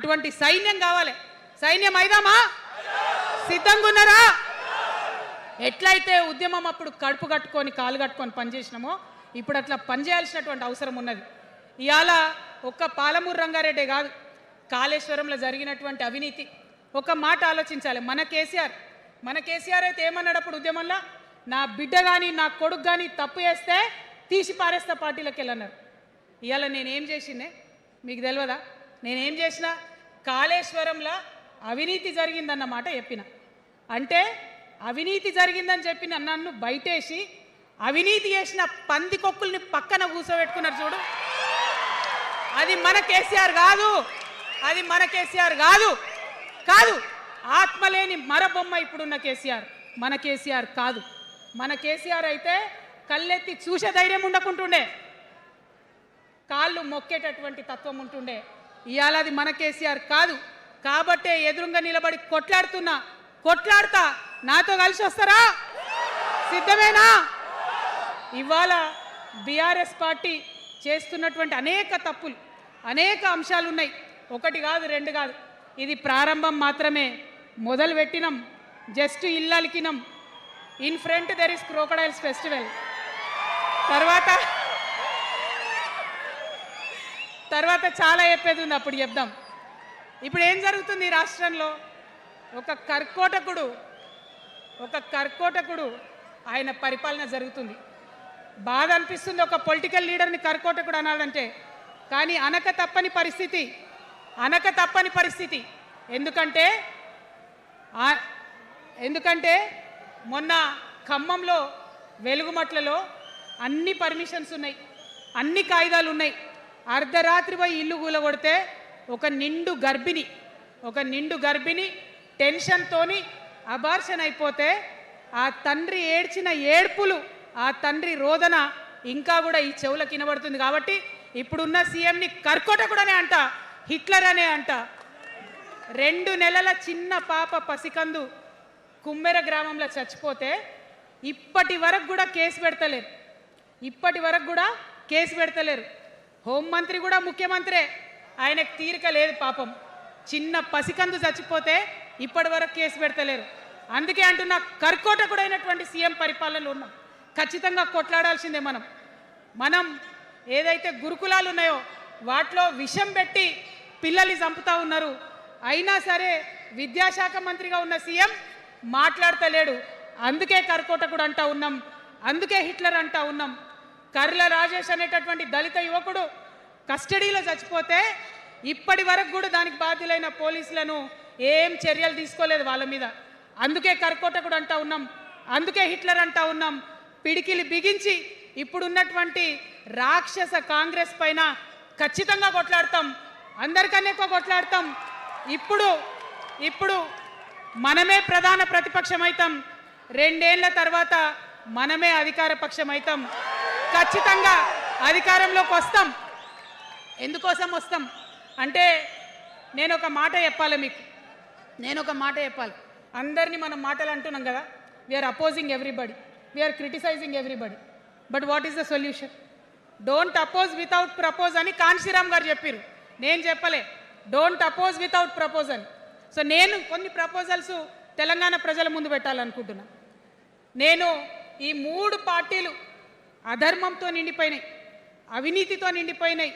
అటువంటి సైన్యం కావాలి. సైన్యం అయిదామా? సిద్ధంగా ఉన్నారా? ఎట్లయితే ఉద్యమం అప్పుడు కడుపు కట్టుకొని కాలు కట్టుకొని పనిచేసినామో ఇప్పుడు అట్లా పనిచేయాల్సినటువంటి అవసరం ఉన్నది. ఇవాళ ఒక్క పాలమూరు రంగారెడ్డి కాదు, కాళేశ్వరంలో జరిగినటువంటి అవినీతి ఒక మాట ఆలోచించాలి. మన కేసీఆర్ అయితే ఏమన్నాడు అప్పుడు ఉద్యమంలో? నా బిడ్డ కానీ నా కొడుకు కానీ తప్పు చేస్తే తీసి పారేస్తా పార్టీలకు వెళ్ళన్నారు. ఇవాళ నేనేం చేసిందే మీకు తెలియదా? నేనేం చేసిన? కాళేశ్వరంలో అవినీతి జరిగిందన్నమాట చెప్పిన. అంటే అవినీతి జరిగిందని చెప్పిన నన్ను బయటేసి అవినీతి చేసిన పందికొక్కుల్ని పక్కన కూర్చోబెట్టుకున్నారు చూడు. అది మన కేసీఆర్ కాదు, అది మన కేసీఆర్ కాదు. కాదు, ఆత్మలేని మరబొమ్మ ఇప్పుడున్న కేసీఆర్. మన కేసీఆర్ కాదు. మన కేసీఆర్ అయితే కళ్ళెత్తి చూసే ధైర్యం ఉండకుంటుండే, కాళ్ళు మొక్కేటటువంటి తత్వం ఉంటుండే. ఇవాళ అది మన కేసీఆర్ కాదు. కాబట్టే ఎదురుగా నిలబడి కొట్లాడుతా నాతో కలిసి వస్తారా? సిద్ధమేనా? ఇవాళ బీఆర్ఎస్ పార్టీ చేస్తున్నటువంటి అనేక తప్పులు, అనేక అంశాలు ఉన్నాయి. ఒకటి కాదు, రెండు కాదు. ఇది ప్రారంభం మాత్రమే. మొదలు పెట్టినాం, జస్ట్ ఇల్లలికినాం. In front there is crocodiles festival. తర్వాత చాలా చెప్పేది ఉంది, అప్పుడు చెప్దాం. ఇప్పుడు ఏం జరుగుతుంది ఈ రాష్ట్రంలో? ఒక కర్కోటకుడు ఆయన పరిపాలన జరుగుతుంది. బాధ అనిపిస్తుంది ఒక పొలిటికల్ లీడర్ని కర్కోటకుడు అనాలంటే. కానీ అనక తప్పని పరిస్థితి. ఎందుకంటే మొన్న ఖమ్మంలో వెలుగుమట్లలో అన్ని పర్మిషన్స్ ఉన్నాయి, అన్ని కాయిదాలు ఉన్నాయి. అర్ధరాత్రి పోయి ఇల్లు కూలగొడితే ఒక నిండు గర్భిణి టెన్షన్తోని అబార్షన్ అయిపోతే ఆ తండ్రి ఏడ్చిన ఏడ్పులు, ఆ తండ్రి రోదన ఇంకా కూడా ఈ చెవులకు వినబడుతుంది. కాబట్టి ఇప్పుడున్న సీఎంని కర్కోటకుడనే అంట, హిట్లర్ అనే అంట. 2 నెలల చిన్న పాప పసికందు కుమ్మెర గ్రామంలో చచ్చిపోతే ఇప్పటి వరకు కూడా కేసు పెడతలేరు. హోంమంత్రి కూడా ముఖ్యమంత్రే, ఆయనకు తీరిక లేదు పాపం. చిన్న పసికందు చచ్చిపోతే ఇప్పటి వరకు కేసు పెడతలేరు. అందుకే అంటున్నా, కర్కోటకుడైనటువంటి సీఎం పరిపాలనలో ఉన్నాం. ఖచ్చితంగా కొట్లాడాల్సిందే. మనం ఏదైతే గురుకులాలు ఉన్నాయో వాటిలో విషం పెట్టి పిల్లల్ని చంపుతా ఉన్నారు. అయినా సరే విద్యాశాఖ మంత్రిగా ఉన్న సీఎం మాట్లాడతలేడు. అందుకే కర్కోటకుడు అంటా ఉన్నాం, అందుకే హిట్లర్ అంటా ఉన్నాం. కర్ల రాజేష్ అనేటటువంటి దళిత యువకుడు కస్టడీలో చచ్చిపోతే ఇప్పటి వరకు కూడా దానికి బాధ్యులైన పోలీసులను ఏం చర్యలు తీసుకోలేదు వాళ్ళ మీద. అందుకే కర్కోటకుడు అంటా ఉన్నాం, అందుకే హిట్లర్ అంటా ఉన్నాం. పిడికిలి బిగించి ఇప్పుడున్నటువంటి రాక్షస కాంగ్రెస్ పైన ఖచ్చితంగా కొట్లాడతాం, అందరికన్నా ఎక్కువ కొట్లాడతాం. ఇప్పుడు మనమే ప్రధాన ప్రతిపక్షం అవుతాం. 2 ఏళ్ల తర్వాత మనమే అధికార పక్షం అవుతాం. ఖచ్చితంగా అధికారంలోకి వస్తాం. ఎందుకోసం వస్తాం అంటే నేను ఒక మాట చెప్పాలి. అందరినీ మనం మాటలు అంటున్నాం కదా, we are opposing everybody, we are criticizing everybody. But what is the solution? Don't oppose without propose అని కాన్షీరామ్ గారు చెప్పారు. నేను చెప్పలే, డోంట్ అపోజ్ వితౌట్ ప్రపోజ్ అని. సో నేను కొన్ని ప్రపోజల్స్ తెలంగాణ ప్రజల ముందు పెట్టాలనుకుంటున్నా. నేను ఈ 3 పార్టీలు అధర్మంతో నిండిపోయినాయి, అవినీతితో నిండిపోయినాయి,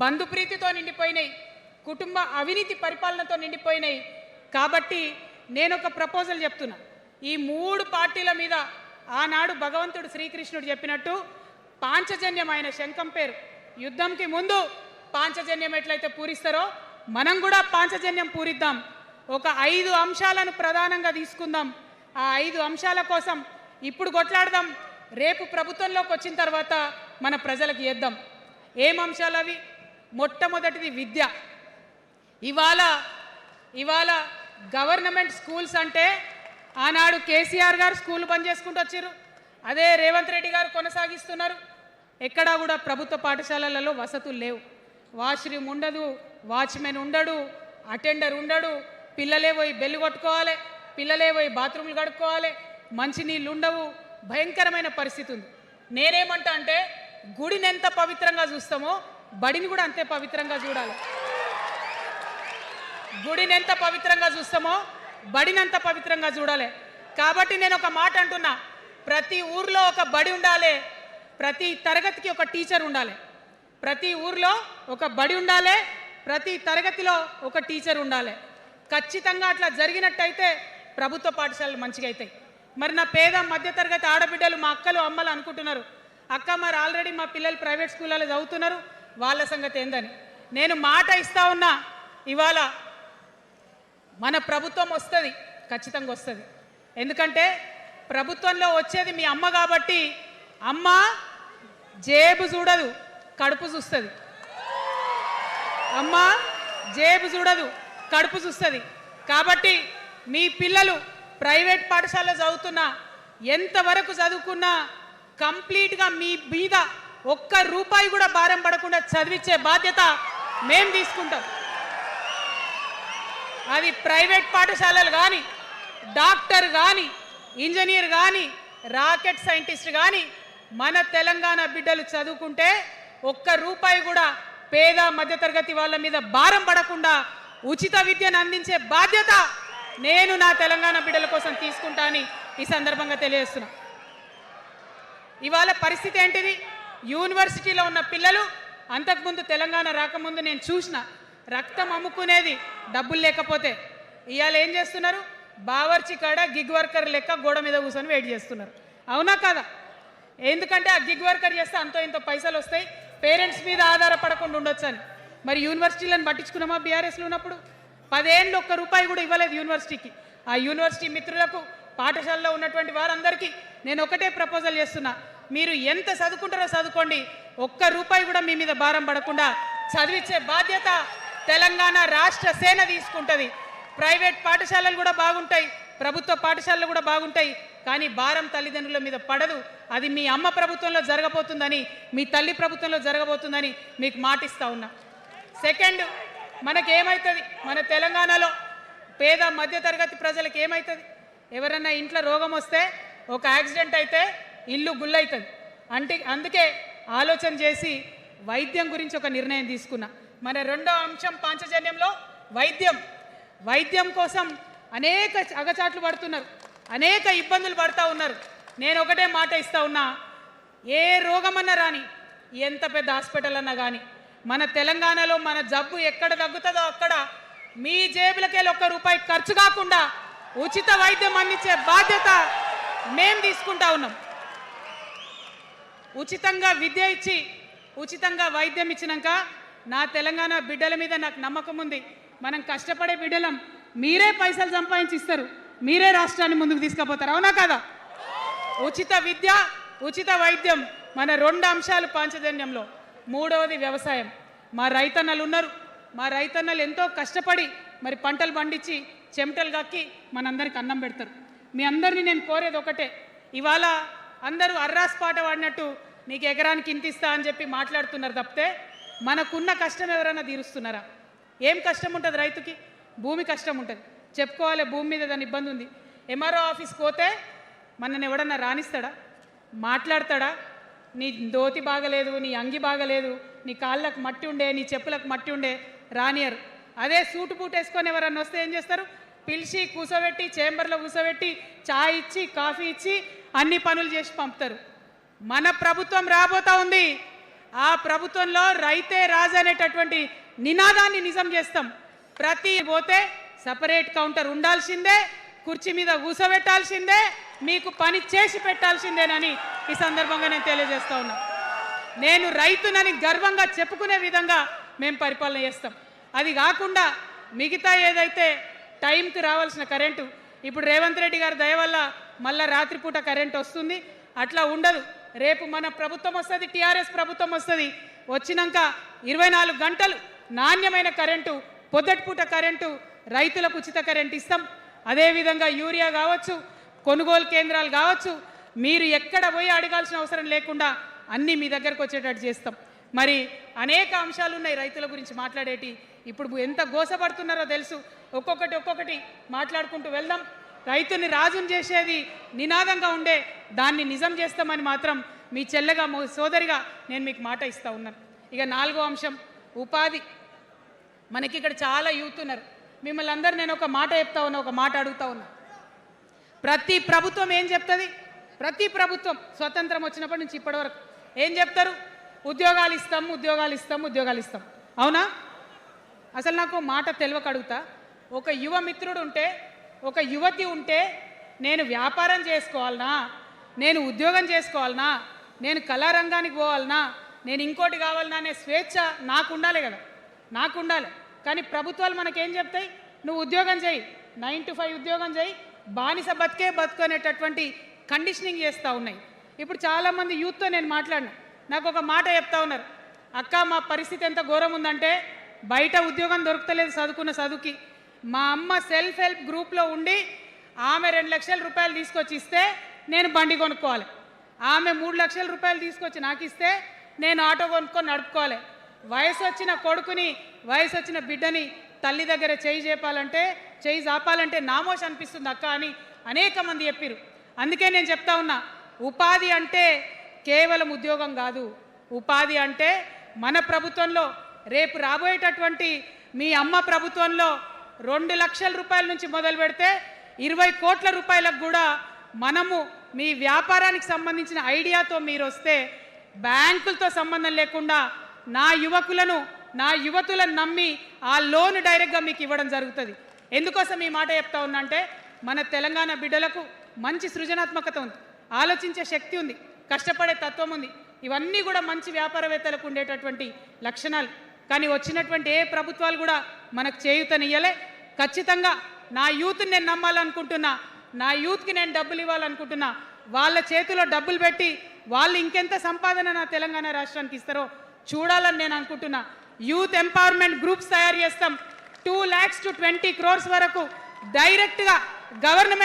బంధుప్రీతితో నిండిపోయినాయి, కుటుంబ అవినీతి పరిపాలనతో నిండిపోయినాయి. కాబట్టి నేను ఒక ప్రపోజల్ చెప్తున్నా. ఈ 3 పార్టీల మీద ఆనాడు భగవంతుడు శ్రీకృష్ణుడు చెప్పినట్టు పాంచజన్యం, ఆయన శంఖం పేరు, యుద్ధంకి ముందు పాంచజన్యం ఎట్లయితే పూరిస్తారో మనం కూడా పాంచజన్యం పూరిద్దాం. ఒక 5 అంశాలను ప్రధానంగా తీసుకుందాం. ఆ 5 అంశాల కోసం ఇప్పుడు కొట్లాడదాం. రేపు ప్రభుత్వంలోకి వచ్చిన తర్వాత మన ప్రజలకు చేద్దాం. ఏం అంశాలు అవి? మొట్టమొదటిది విద్య. ఇవాళ గవర్నమెంట్ స్కూల్స్ అంటే ఆనాడు కేసీఆర్ గారు స్కూల్ బంద్ చేసుకుంటూ వచ్చారు, అదే రేవంత్ రెడ్డి గారు కొనసాగిస్తున్నారు. ఎక్కడా కూడా ప్రభుత్వ పాఠశాలలలో వసతులు లేవు. వాష్రూమ్ ఉండదు, వాచ్మెన్ ఉండడు, అటెండర్ ఉండడు. పిల్లలే పోయి బెల్లు కొట్టుకోవాలి, పిల్లలే పోయి బాత్రూమ్లు కడుక్కోవాలి, మంచినీళ్ళు ఉండవు. భయంకరమైన పరిస్థితి ఉంది. నేనేమంటా అంటే గుడిని ఎంత పవిత్రంగా చూస్తామో బడిని కూడా అంతే పవిత్రంగా చూడాలి. గుడిని ఎంత పవిత్రంగా చూస్తామో బడినంత పవిత్రంగా చూడాలి. కాబట్టి నేను ఒక మాట అంటున్నా, ప్రతి ఊర్లో ఒక బడి ఉండాలి, ప్రతి తరగతికి ఒక టీచర్ ఉండాలి. ప్రతి ఊర్లో ఒక బడి ఉండాలి, ప్రతి తరగతిలో ఒక టీచర్ ఉండాలి. ఖచ్చితంగా అట్లా జరిగినట్టయితే ప్రభుత్వ పాఠశాలలు మంచిగా అవుతాయి. మరి నా పేద మధ్యతరగతి ఆడబిడ్డలు, మా అక్కలు అమ్మలు అనుకుంటున్నారు, అక్క మరి ఆల్రెడీ మా పిల్లలు ప్రైవేట్ స్కూళ్ళలో చదువుతున్నారు, వాళ్ళ సంగతి ఏందని. నేను మాట ఇస్తా ఉన్నా, ఇవాళ మన ప్రభుత్వం వస్తుంది, ఖచ్చితంగా వస్తుంది. ఎందుకంటే ప్రభుత్వంలో వచ్చేది మీ అమ్మ కాబట్టి, అమ్మ జేబు చూడదు, కడుపు చూస్తుంది. అమ్మ జేబు చూడదు, కడుపు చూస్తుంది. కాబట్టి మీ పిల్లలు ప్రైవేట్ పాఠశాలలో చదువుతున్నా, ఎంతవరకు చదువుకున్నా కంప్లీట్గా మీ మీద ఒక్క రూపాయి కూడా భారం పడకుండా చదివించే బాధ్యత మేము తీసుకుంటాం. అది ప్రైవేట్ పాఠశాలలు కానీ, డాక్టర్ కానీ, ఇంజనీర్ కానీ, రాకెట్ సైంటిస్ట్ కానీ మన తెలంగాణ బిడ్డలు చదువుకుంటే ఒక్క రూపాయి కూడా పేద మధ్యతరగతి వాళ్ళ మీద భారం పడకుండా ఉచిత విద్యను అందించే బాధ్యత నేను నా తెలంగాణ బిడ్డల కోసం తీసుకుంటా అని ఈ సందర్భంగా తెలియజేస్తున్నా. ఇవాళ పరిస్థితి ఏంటిది? యూనివర్సిటీలో ఉన్న పిల్లలు అంతకుముందు తెలంగాణ రాకముందు నేను చూసిన రక్తం అమ్ముకునేది డబ్బులు లేకపోతే. ఇవాళ ఏం చేస్తున్నారు? బావర్చి కాడ గిగ్ వర్కర్ లెక్క గోడ మీద కూర్చొని వెయిట్ చేస్తున్నారు. అవునా కదా? ఎందుకంటే ఆ గిగ్ వర్కర్ చేస్తే అంతో ఇంతో పైసలు వస్తాయి, పేరెంట్స్ మీద ఆధారపడకుండా ఉండొచ్చు అని. మరి యూనివర్సిటీలను పట్టించుకున్నామా? బీఆర్ఎస్లో ఉన్నప్పుడు 10 ఏళ్ళు ఒక్క రూపాయి కూడా ఇవ్వలేదు యూనివర్సిటీకి. ఆ యూనివర్సిటీ మిత్రులకు, పాఠశాలలో ఉన్నటువంటి వారందరికీ నేను ఒకటే ప్రపోజల్ చేస్తున్నా, మీరు ఎంత చదువుకుంటారో చదువుకోండి, ఒక్క రూపాయి కూడా మీ మీద భారం పడకుండా చదివించే బాధ్యత తెలంగాణ రాష్ట్ర సేన తీసుకుంటుంది. ప్రైవేట్ పాఠశాలలు కూడా బాగుంటాయి, ప్రభుత్వ పాఠశాలలు కూడా బాగుంటాయి, కానీ భారం తల్లిదండ్రుల మీద పడదు. అది మీ అమ్మ ప్రభుత్వంలో జరగబోతుందని, మీ తల్లి ప్రభుత్వంలో జరగబోతుందని మీకు మాటిస్తా ఉన్నా. సెకండ్, మనకేమవుతుంది? మన తెలంగాణలో పేద మధ్యతరగతి ప్రజలకు ఏమవుతుంది? ఎవరన్నా ఇంట్లో రోగం వస్తే, ఒక యాక్సిడెంట్ అయితే ఇల్లు గుల్లవుతుంది. అందుకే ఆలోచన చేసి వైద్యం గురించి ఒక నిర్ణయం తీసుకున్నా. మన రెండో అంశం పాంచజన్యంలో వైద్యం కోసం అనేక అగచాట్లు పడుతున్నారు, అనేక ఇబ్బందులు పడుతూ ఉన్నారు. నేను ఒకటే మాట ఇస్తా ఉన్నా, ఏ రోగమన్నా రాని, ఎంత పెద్ద హాస్పిటల్ అన్నా కానీ, మన తెలంగాణలో మన జబ్బు ఎక్కడ తగ్గుతుందో అక్కడ మీ జేబులకెళ్ళి ఒక్క రూపాయి ఖర్చు కాకుండా ఉచిత వైద్యం అందించే బాధ్యత మేము తీసుకుంటా ఉన్నాం. ఉచితంగా విద్య ఇచ్చి, ఉచితంగా వైద్యం ఇచ్చినాక నా తెలంగాణ బిడ్డల మీద నాకు నమ్మకం ఉంది. మనం కష్టపడే బిడ్డలం, మీరే పైసలు సంపాదించి ఇస్తారు, మీరే రాష్ట్రాన్ని ముందుకు తీసుకుపోతారు. అవునా కదా? ఉచిత విద్య, ఉచిత వైద్యం మన రెండు అంశాలు పాంచజన్యంలో. మూడవది వ్యవసాయం. మా రైతన్నలు ఉన్నారు, మా రైతన్నలు ఎంతో కష్టపడి మరి పంటలు పండించి చెమటలు కక్కి మనందరికి అన్నం పెడతారు. మీ అందరినీ నేను కోరేది ఒకటే, ఇవాళ అందరూ అర్రాస్ పాట వాడినట్టు నీకు ఎకరానికి ఇంత ఇస్తా అని చెప్పి మాట్లాడుతున్నారు తప్పితే మనకున్న కష్టం ఎవరైనా తీరుస్తున్నారా? ఏం కష్టం ఉంటుంది రైతుకి? భూమి కష్టం ఉంటుంది, చెప్పుకోవాలి, భూమి మీద దాని ఇబ్బంది ఉంది. ఎంఆర్ఓ ఆఫీస్కి పోతే మనని ఎవడన్నా రాణిస్తాడా? మాట్లాడతాడా? నీ దోతి బాగలేదు, నీ అంగి బాగలేదు, నీ కాళ్ళకు మట్టి ఉండే, నీ చెప్పులకు మట్టి ఉండే, రానియరు. అదే సూటు బూట్ వేసుకొని ఎవరన్నా వస్తే ఏం చేస్తారు? పిలిచి కూర్చోబెట్టి, చేంబర్లో కూర్చోబెట్టి, చాయ్ ఇచ్చి, కాఫీ ఇచ్చి అన్ని పనులు చేసి పంపుతారు. మన ప్రభుత్వం రాబోతా ఉంది. ఆ ప్రభుత్వంలో రైతే రాజు అనేటటువంటి నినాదాన్ని నిజం చేస్తాం. ప్రతి పోతే సపరేట్ కౌంటర్ ఉండాల్సిందే, కుర్చీ మీద కూర్చోబెట్టాల్సిందే, మీకు పని చేసి పెట్టాల్సిందేనని ఈ సందర్భంగా నేను తెలియజేస్తా ఉన్నా. నేను రైతునని గర్వంగా చెప్పుకునే విధంగా మేము పరిపాలన చేస్తాం. అది కాకుండా మిగతా ఏదైతే టైంకి రావాల్సిన కరెంటు, ఇప్పుడు రేవంత్ రెడ్డి గారి దయ వల్ల మళ్ళీ రాత్రిపూట కరెంట్ వస్తుంది, అట్లా ఉండదు. రేపు మన ప్రభుత్వం వస్తుంది, టీఆర్ఎస్ ప్రభుత్వం వస్తుంది. వచ్చినాక 24 గంటలు నాణ్యమైన కరెంటు, పొద్దుటిపూట కరెంటు, రైతులకు ఉచిత కరెంట్ ఇస్తాం. అదేవిధంగా యూరియా కావచ్చు, కొనుగోలు కేంద్రాలు కావచ్చు, మీరు ఎక్కడ పోయి అడగాల్సిన అవసరం లేకుండా అన్నీ మీ దగ్గరకు వచ్చేటట్టు చేస్తాం. మరి అనేక అంశాలు ఉన్నాయి రైతుల గురించి మాట్లాడేటి. ఇప్పుడు ఎంత గోసపడుతున్నారో తెలుసు. ఒక్కొక్కటి మాట్లాడుకుంటూ వెళ్దాం. రైతుని రాజుని చేసేది నినాదంగా ఉండే దాన్ని నిజం చేస్తామని మాత్రం మీ చెల్లెగా, సోదరిగా నేను మీకు మాట ఇస్తూ ఉన్నాను. ఇక 4వ అంశం ఉపాధి. మనకి ఇక్కడ చాలా యూత్ ఉన్నారు. మిమ్మల్ని అందరు నేను ఒక మాట చెప్తా ఉన్నా, ఒక మాట అడుగుతా ఉన్నా. ప్రతి ప్రభుత్వం ఏం చెప్తుంది? ప్రతి ప్రభుత్వం స్వతంత్రం వచ్చినప్పటి నుంచి ఇప్పటి వరకు ఏం చెప్తారు? ఉద్యోగాలు ఇస్తాం, ఉద్యోగాలు ఇస్తాం, ఉద్యోగాలు ఇస్తాం. అవునా? అసలు నాకు మాట తెలియక అడుగుతా. ఒక యువ మిత్రుడు ఉంటే, ఒక యువతి ఉంటే, నేను వ్యాపారం చేసుకోవాలనా, నేను ఉద్యోగం చేసుకోవాలనా, నేను కళారంగానికి పోవాలనా, నేను ఇంకోటి కావాలనా అనే స్వేచ్ఛ నాకు ఉండాలి కదా, నాకు ఉండాలి. కానీ ప్రభుత్వాలు మనకేం చెప్తాయి? నువ్వు ఉద్యోగం చేయి, 9 to 5 ఉద్యోగం చేయి, బానిస బతుకునేటటువంటి కండిషనింగ్ చేస్తూ ఉన్నాయి. ఇప్పుడు చాలామంది యూత్తో నేను మాట్లాడినా, నాకు ఒక మాట చెప్తా ఉన్నారు, అక్క మా పరిస్థితి ఎంత ఘోరం ఉందంటే బయట ఉద్యోగం దొరుకుతలేదు చదువుకున్న చదువుకి. మా అమ్మ సెల్ఫ్ హెల్ప్ గ్రూప్లో ఉండి ఆమె 2 లక్షల రూపాయలు తీసుకొచ్చి ఇస్తే నేను బండి కొనుక్కోవాలి, ఆమె 3 లక్షల రూపాయలు తీసుకొచ్చి నాకు ఇస్తే నేను ఆటో కొనుక్కొని నడుపుకోవాలి. వయసు వచ్చిన కొడుకుని, వయసు వచ్చిన బిడ్డని తల్లి దగ్గర చేయి జాపాలంటే నామోష్ అనిపిస్తుంది అక్క అని అనేక మంది చెప్పారు. అందుకే నేను చెప్తా ఉన్నా, ఉపాధి అంటే కేవలం ఉద్యోగం కాదు. ఉపాధి అంటే మన ప్రభుత్వంలో, రేపు రాబోయేటటువంటి మీ అమ్మ ప్రభుత్వంలో 2 లక్షల రూపాయల నుంచి మొదలు పెడితే 20 కోట్ల రూపాయలకు కూడా మనము మీ వ్యాపారానికి సంబంధించిన ఐడియాతో మీరు వస్తే బ్యాంకులతో సంబంధం లేకుండా నా యువకులను, నా యువతులను నమ్మి ఆ లోన్ డైరెక్ట్గా మీకు ఇవ్వడం జరుగుతుంది. ఎందుకోసం ఈ మాట చెప్తా ఉన్నా అంటే, మన తెలంగాణ బిడ్డలకు మంచి సృజనాత్మకత ఉంది, ఆలోచించే శక్తి ఉంది, కష్టపడే తత్వం ఉంది. ఇవన్నీ కూడా మంచి వ్యాపారవేత్తలకు ఉండేటటువంటి లక్షణాలు. కానీ వచ్చినటువంటి ఏ ప్రభుత్వాలు కూడా మనకు చేయూతనియ్యలే. ఖచ్చితంగా నా యూత్ని నేను నమ్మాలనుకుంటున్నా, నా యూత్కి నేను డబ్బులు ఇవ్వాలనుకుంటున్నా. వాళ్ళ చేతిలో డబ్బులు పెట్టి వాళ్ళు ఇంకెంత సంపాదన నా తెలంగాణ రాష్ట్రానికి ఇస్తారో చూడాలని నేను అనుకుంటున్నా. యూత్ ఎంపవర్మెంట్ గ్రూప్స్ తయారు చేస్తాం. 2 lakhs to 20 crores వరకు డైరెక్ట్గా గవర్నమెంట్